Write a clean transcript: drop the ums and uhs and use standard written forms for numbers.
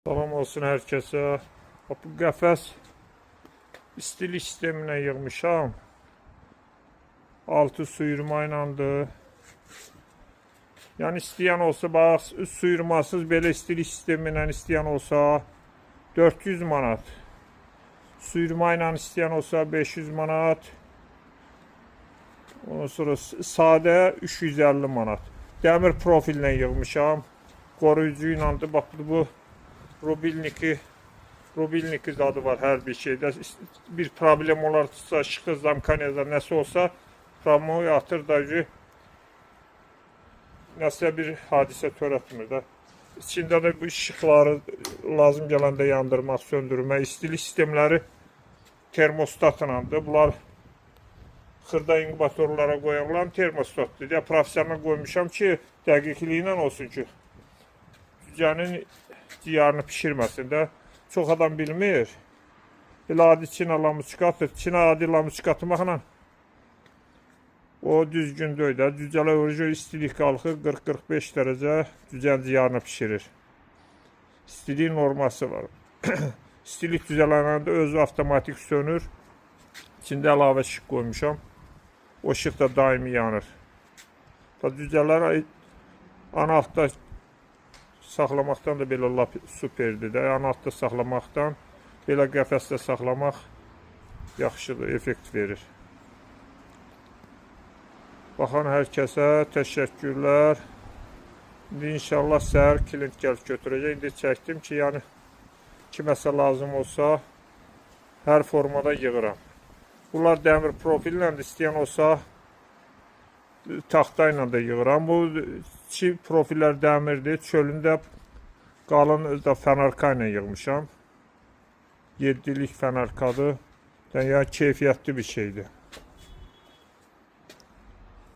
Salam olsun hər kəsə. Bu qəfəs istilik sisteminə yığmışam. Altı suyurma ilədir. Yəni istəyən olsa, bax, suyurmasız belə istilik sistemi ilə istəyən olsa 400 manat. Suyurma ilə istəyən olsa 500 manat. Ondan sonra sadə 350 manat. Dəmir profilinə yığmışam. Qoruyucu ilədir. Bax, bu Rubilniki zadı var hər bir şeydə. Bir problem olarsa, işıqı, zamkaniyada nəsə olsa, problemi atır da ki, nəsə bir hadisə törətmir də. İçində də bu işıqları lazım gələndə yandırmaq, söndürmək, istilik sistemləri termostatınandır. Bunlar xırda inkubatorlara qoyanlar termostatdır. Ya professional qoymuşam ki, dəqiqliyi olsun ki, cücənin ciyarını pişirməsin də. Çox adam bilmir. Elə adi Çin lamuçikatdır. Çin adi lamuçikatmaqla o düzgün deyil də. Cücələr orucu istilik qalxır 40-45 dərəcə cücənin ciyarını pişirir. İstilik norması var. İstilik cücələrində özü avtomatik sönür. İçində əlavə işıq qoymuşam. O işıq da daimi yanır. Cücələr ana altda saxlamaqdan da belə lap superdir də. Yəni altda saxlamaqdan belə qəfəsdə saxlamaq yaxşıdır, effekt verir. Baxan hər kəsə təşəkkürlər. İndi inşallah səhər klient gəlib götürəcək. İndi çəkdim ki, yəni kiməsə lazım olsa hər formada yığıram. Bunlar dəmir profillə də istəyən olsa taxta ilə də yığıram. Bu çi profillər dəmirdir. Çölündə qalın da fənarka ilə yığmışam. 7'lik fənarkadır. Yəni keyfiyyətli bir şeydir.